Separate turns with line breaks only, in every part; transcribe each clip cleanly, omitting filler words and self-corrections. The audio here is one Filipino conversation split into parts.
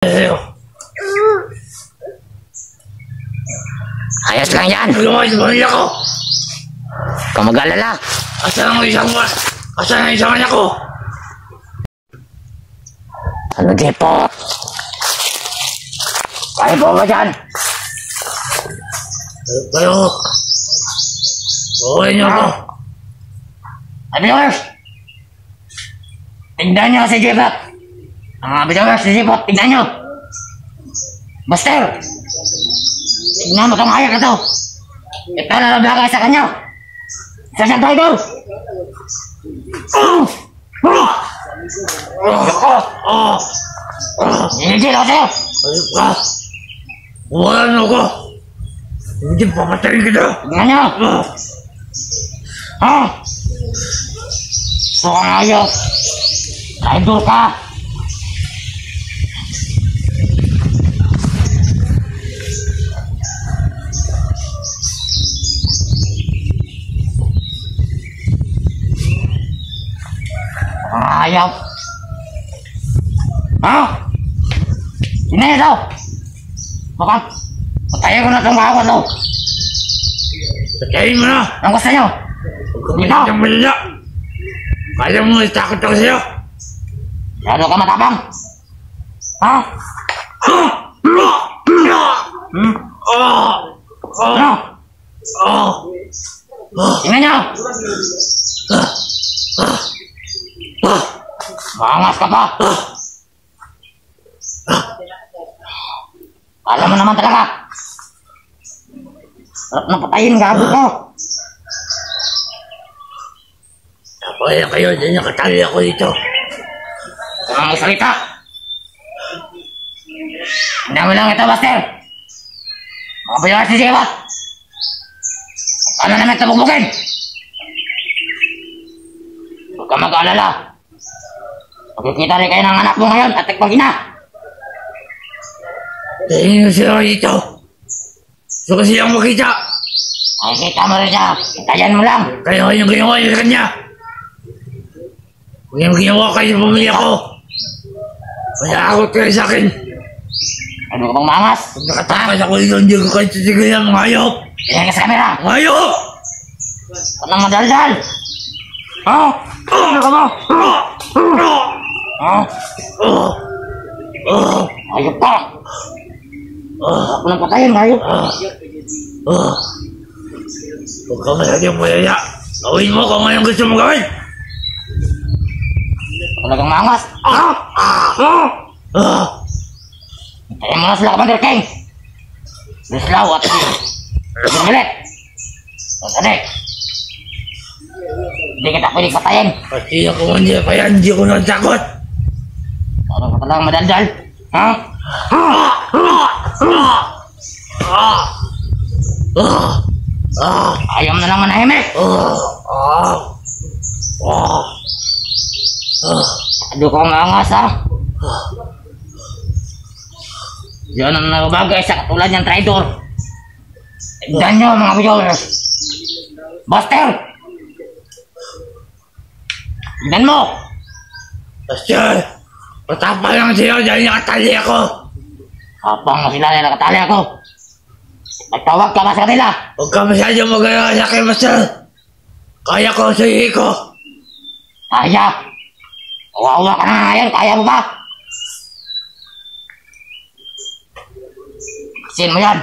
Ayos lang yan.
Ayos lang ako.
Kung mag-alala.
Asan ang isang anak ko?
Ano depot? Kaya po ba dyan?
Kayo. Buhay niyo ako.
Abiyos! Tignan niyo si Jepot. Abiyos, si Jepot, tignan niyo. Buster! Tignan mo itong ayak na ito. Ito na nabagay sa kanya. Sa siyang driver. Hinigil ako sa'yo.
Ayos ka. Wala na ako. Hindi papatayin kita.
Tignan niyo. Gusto kang ayos. Driver ka. Ayaw. Sino yun daw? Baka patayin ko na itong mga ko.
Patayin mo na.
Ang gusto nyo?
Huwag ka masyadong malala. Kaya mo itakot ako sa'yo.
Lalo ka matapang. Tingnan nyo. Maangas ka pa. Alam mo naman talaga. Sarap na patayin, gabi ko.
Kaya kayo, hindi niya katali ako dito.
Ang salita. Hindi mo lang ito, Buster. Makabayaran si Jepot. Paano namin ito bugbugin? Huwag ka mag-aalala. Magkikita rin kayo ng anak mo ngayon at nagpag-ina.
Tingin mo sila dito. Gusto ko silang makita.
Makikita mo rin siya. Hintayan mo lang.
Kaya yung ginawa niyo sa kanya. Kung yung ginawa kayo sa pamilya ko. Kaya ako kayo sa akin.
Ano ka bang maangas?
Pag nakatakas ako dito, hindi ko kayo titigilan mga hayop.
Tingnan ka sa kamera.
Mga hayop!
Huwag nang madaldal. Ano ka mo? Hayop ka. Huwag nang patayin, hayop.
Huwag ka masyadong mayaya. Gawin mo kung anong gusto mo gawin.
Talagang maangas. Hintayin mo na sila, Commander King. Bislaw at Bilet. Sandali. Hindi kita pwedeng patayin.
Pati ako hindi pa yan, hindi ko natakot.
Ano ka talagang madaldal? Ayaw mo na lang manahimik. Ano kang maangas, ha? Yan ang nabagay sa katulad niyang traidor. Tignan nyo, mga viewers. Buster! Tignan mo!
Buster! Patapa lang sila dahil nakatali ako.
Habang na sila na nakatali ako. Nagtawag ka ba sa kanila?
Huwag ka masyadong mag-alala sa akin, Buster. Kaya ko sa hihi ko.
Kaya! Kawawa ka na ngayon, kaya mo ba? Kasin mo yan.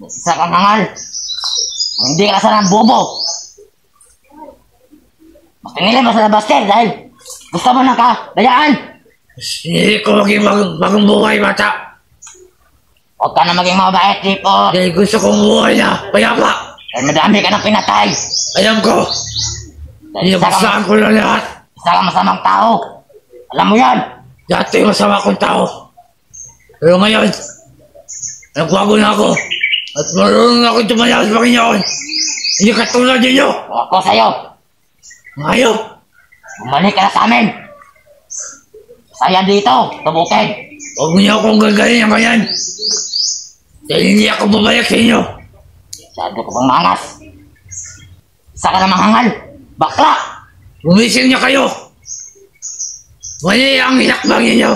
Isa kang hangal. Hindi ka sana ng bobo. Mas pinili mo sa Buster dahil gusto mo na ka, dayaan.
Hindi ko maging bagong buhay, bata.
Huwag ka na maging mabait, Tipo.
Dahil gusto kong buhay na payapa.
Dahil madami ka ng pinatay.
Alam ko. Inabasaan ko na lahat.
Isa kang masamang tao. Alam mo yan.
Dati masama akong tao. Pero ngayon, nagbago na ako. At marunong na akong tumaya sa Panginoon. Hindi katulad ninyo.
Ako sa'yo.
Ngayon,
Bumalik ka na sa amin. Saya dito, tubukin.
huwag niyo akong gagaling ang ganyan. Dahil hindi ako babalik sa inyo.
Masyado ko bang mangas. Isa ka namang hangal. Bakla.
Gumising niyo kayo. Mali ang hinakbang ninyo.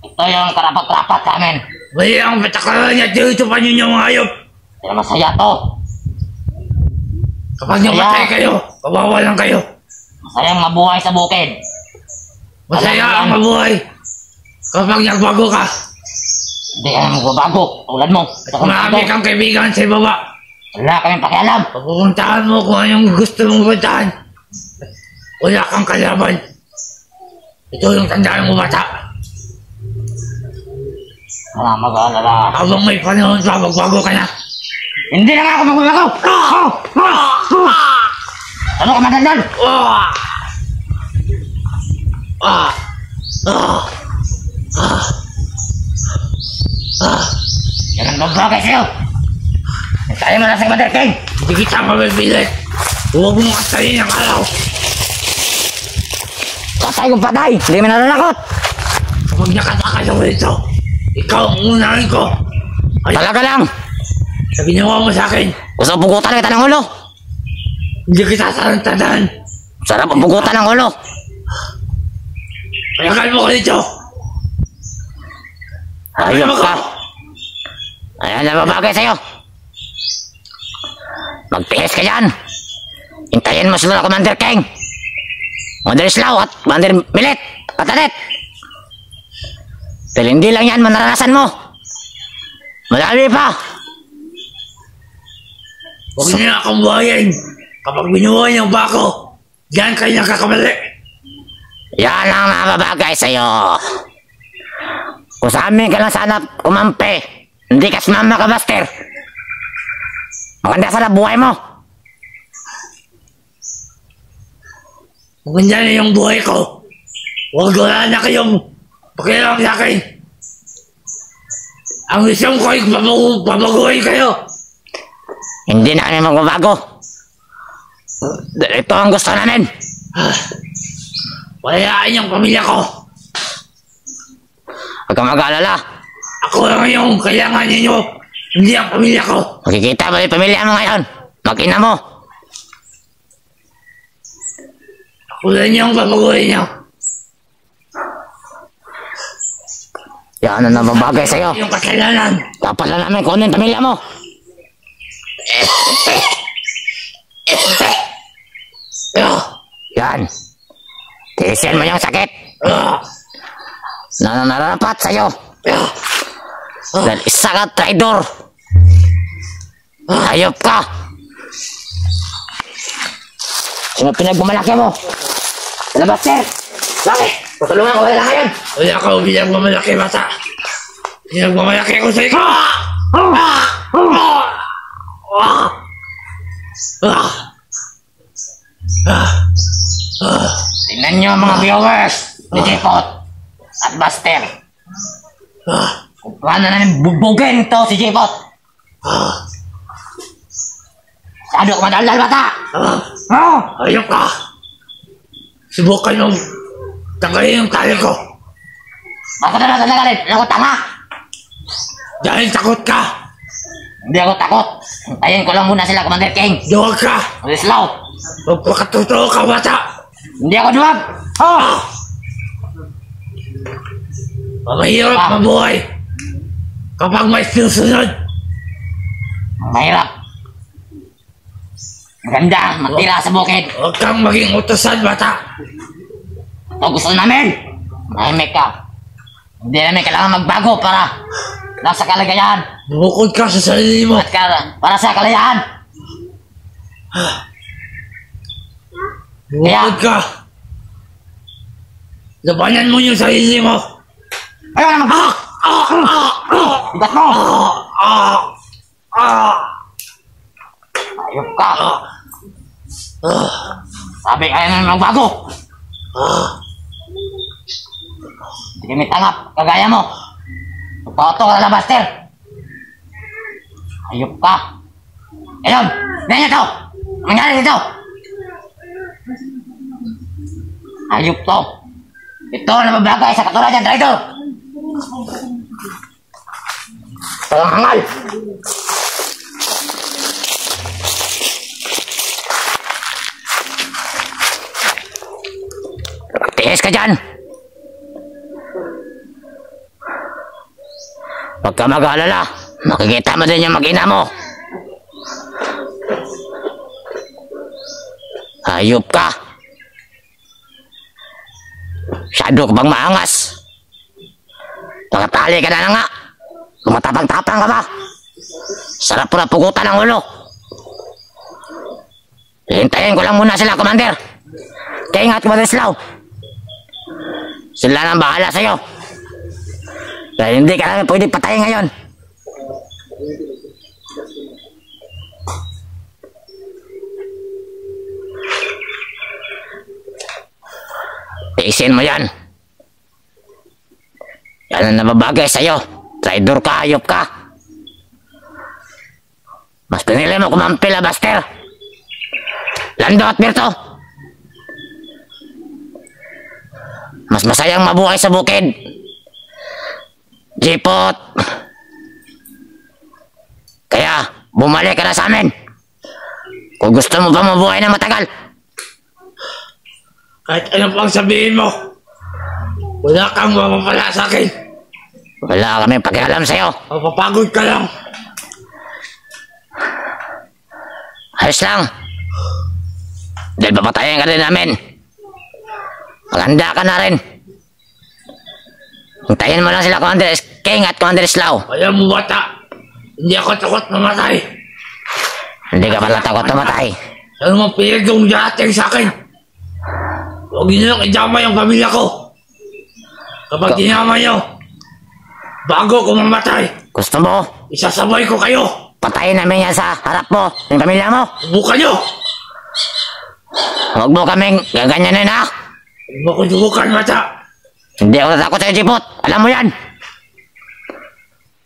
Ito yung karapat-rapat sa amin.
Mali ang patakaran niya dito pa ninyo mga hayop.
Pero masaya to.
Kapag namatay kayo, kawawalan kayo.
Masayang mabuhay sa bukid.
Masaya ang mabuhay. Kapag nagbago ka,
Hindi ka na magbabago. Tulad mo.
marami kang kaibigan sa ibaba.
Wala kaming pakialam.
Pupuntahan mo kung anong gusto mong puntahan. Wala kang kalaban. Ito yung tandaan mo, bata.
Wala mag-aalala.
Habang may panahon pa, magbago ka na.
Hindi na nga ako magbabago. Ano ka madaldal?
Ah! Ah! Ah! Ah!
Yan ang magbagay sa'yo. Tayo mo na sa Commander King.
Hindi kita mabibilit. Huwag mong kasayin ang araw.
Patay kong patay. Hindi mo nalalakot.
Kapag nakataka sa rito, ikaw ang unahin ko. Ay,
Talaga lang.
sa ginawa mo sa akin,
Gusto pugutan kita ng ulo.
hindi kita sarantadaan.
Sarap ang pugutan ng ulo.
Payagan mo ko dito.
Ayop ka. Ayan na babagay sa'yo. Magtiis ka dyan. Hintayin mo sila Commander King. Commander Slaw at Commander Milit at Anet. Pero hindi lang yan manaranasan mo. Madami pa.
Huwag niyo na akong buhayin. Kapag binuhay niyo ba ako, diyan kayo nakakamali.
Yan ang mababagay sa'yo. Kung sa amin ka lang sana kumampi, hindi ka sumama ka, Buster. Maganda sana buhay mo.
Kung ganyan na yung buhay ko, huwag wala na kayong pakialam sa akin. Ang isang ko ay pabaguhin kayo.
Hindi na kami magbabago. Ito ang gusto namin.
Walayaan yung pamilya ko.
Huwag kang mag-aalala.
Ako lang yung kailangan ninyo, hindi ang pamilya ko.
Makikita mo yung pamilya mo ngayon. Mag-ina mo.
Ako lang yung pabaguhin niyo.
Yan ang nababagay sa'yo.
Yung kasalanan.
Dapat lang namin kung ano yung pamilya mo. Yan. Tiisin mo yung sakit na nararapat sa'yo. Dahil isa ka traidor. Hayop ka. Sino pinagmamalaki mo? Labas, sir. Bakit? Tutulungan ko wala ngayon.
Wala ka bilang mamalaki, bata. Pinagmamalaki ko sa ikaw.
Tingnan nyo mga viewers ni J-Pot at Buster. Kung paano namin bubugin ito si J-Pot. Sado ka madaldal, bata.
Ayok ka. Subukan mong tanggalin yung tali ko.
Bakit na natalagalin? Hindi ako tanga.
Dahil takot ka.
Hindi ako takot. Hintayin ko lang muna sila, Commander King.
Duwag ka.
Ulislaw.
Magpakatotoo ka, bata.
Hindi ako duwag.
Mahirap mabuhay kapag may susunod.
Mahirap. Maganda, magtira sa bukid.
Huwag kang maging utosan, bata.
Ito gusto namin. Mahimik ka. Hindi namin kailangan magbago para nasa kalagayan.
Bukod ka sa sarili mo.
At para sa kalayaan.
Bukod ka. Labanan mo yung sarili mo.
Ayaw na mag-back! Ibat mo! Ayop ka. Sabi ayaw na magbago. Hindi kami tangap, kagaya mo. Totoo ka na, Buster. Ayop ka. Ayun, ganyan ito. Ang nangyari dito. Ayop to. Ito na mabagay sa katulad yan, traitor. Walang hangal. Tiis ka dyan. Huwag ka mag-alala. Makikita mo din yung mag-ina mo. Hayop ka. Masyado ka bang maangas? Nakatali ka na nga. Tumatapang-tapang ka ba? Sarap po na pugutan ang ulo. Hintayin ko lang muna sila, Commander. Kaya ingat mo din sila. Sila nang bahala sa'yo. Dahil hindi ka namin pwede patayin ngayon. Tiisin mo yan. Yan ang nababagay sa'yo. Traidor ka, hayop ka. Mas pinili mo kumampila, Buster. Lando at Berto. Mas masayang mabuhay sa bukid. Jipot. Kaya, bumalik ka na sa amin. Kung gusto mo pa mabuhay na matagal.
Kahit ano pang sabihin mo, wala kang mapapala sa akin.
Wala kami pakialam sa'yo.
Mapapagod ka lang.
Ayos lang. Dahil papatayin ka rin namin. Maganda ka na rin. Hintayin mo lang sila, Commander King at Commander Slow.
Alam mo bata, hindi ako takot mamatay.
Hindi ka pala takot mamatay.
Ano mang pilig yung dating sa akin? Huwag niyo lang idama yung pamilya ko. Kapag dinama niyo, bago ko mamatay,
gusto mo?
isasabay ko kayo.
Patayin namin yan sa harap mo, yung pamilya mo.
Subukan niyo.
Huwag mo kaming gaganyanin ha.
Huwag mo ko subukan, mata.
Hindi ako natakot sa'yo, Jipot. Alam mo yan.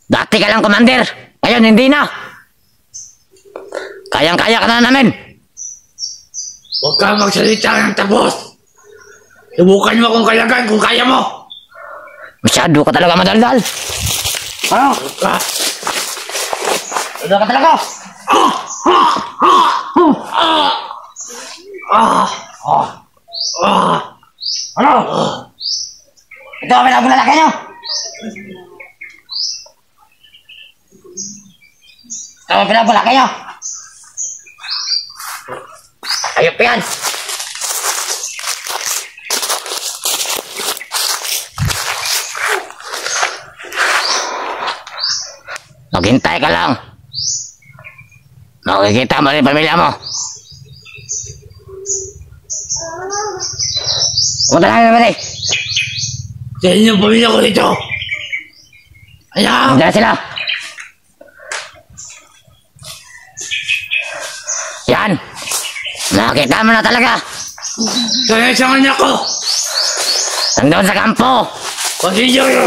Dati ka lang, Commander. Ngayon, hindi na. Kayang-kaya ka na namin.
Huwag kang magsalita ng tapos. Subukan mo kung kalagan, kung kaya mo.
Masyado ka talaga madaldal. Ano? Masyado ka talaga. Ano? Ito ang pinaglalaki nyo. Ito ang pinaglalaki nyo. Ayop yan. Maghintay ka lang. Makikita mo rin pamilya mo. Punta na naman eh.
Sa inyong pamilya ko dito. Ayaw!
Punta na sila. Yan. Nakita mo na talaga.
Kaya sa kanya ko.
Nandun sa kampo.
Pasensya kayo.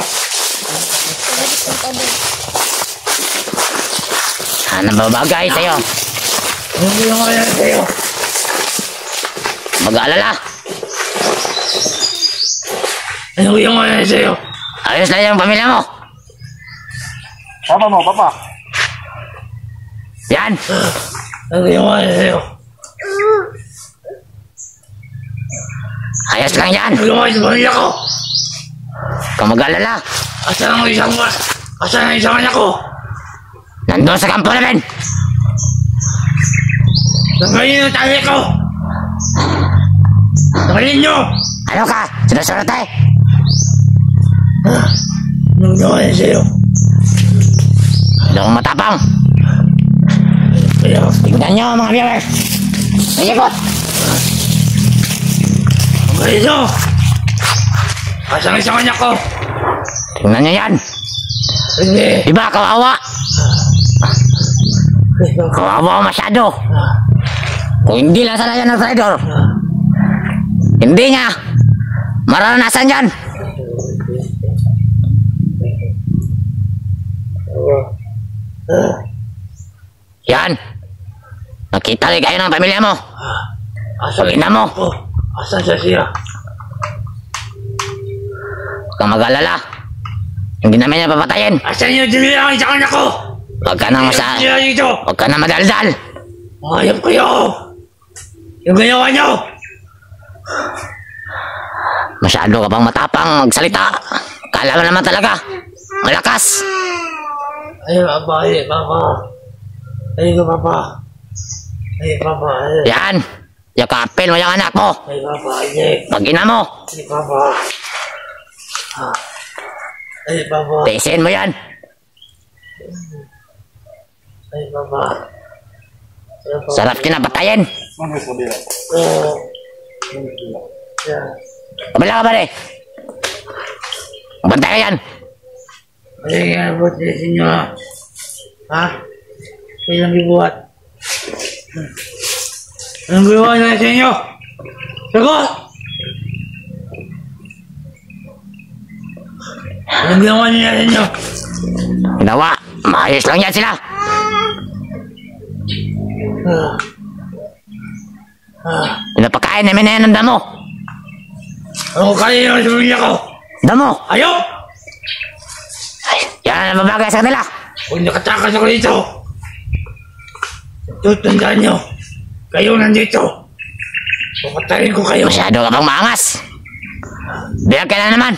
Ano ba bagay sa'yo?
Ano yung kaya sa'yo?
Mag-aalala.
Ano yung kaya sa'yo?
Ayos na yung pamilya mo.
Papa mo, papa.
Yan.
Ano yung kaya sa'yo?
Ayos lang yan.
Ano yung kaya sa pamilya ko?
Kung mag-aalala.
Asan ang isang anak ko?
Nandun sa kampo namin.
Tanggalin yung tali ko. Tanggalin nyo.
Ano ka? Sinusunod tayo.
Anong gawin sa'yo?
Hindi akong matapang.
Kaya,
Tignan nyo mga viewers. Nagikot.
tanggalin nyo. Asan ang isang anak ko?
Tignan nyo yan.
Hindi.
Diba kawawa? Kawawa masyado. Kung hindi lang sana yan ng traidor, hindi niya maranasan yan. Yan. Nakita rin kayo ng pamilya mo.
Asan
Pag ina mo.
Oh, asan siya?
Huwag kang mag-alala. Hindi namin niya papatayin.
Asan yung dinila ang isang anak ko?
Huwag ka nang
dito.
Huwag ka na madaldal.
Ayop kayo. Yung ginawa nyo.
Masyado ka pang matapang magsalita. Kala mo naman talaga. Malakas.
Ay, Papa. Ay, Papa. Ay, Papa. Ay, Papa.
Yan. Yakapin mo yung anak mo.
Ay, Papa. Ay,
Pag-ina mo.
Ay, Papa. Ay, Papa.
Tiisin mo yan.
Ay, Papa.
Sarap kinapatayin. Kabala ka ba rin? Bantay ka yan.
Ay, nga po sa inyo, ha? Ha? Kailang gibuhat. Anong ginawa niya sa inyo? Sagot! Anong ginawa niya sa inyo?
Ginawa. Maayos lang yan sila. Pinapakain namin na yan ng damo.
Ano kaya yung pamilya ko?
Damo.
Ayaw!
Yan ang babagay sa kanila.
Kung nakatakas ako dito, tutandaan nyo, kayo nandito. Papatayin ko kayo.
Masyado ka bang maangas. Bilang ka na naman.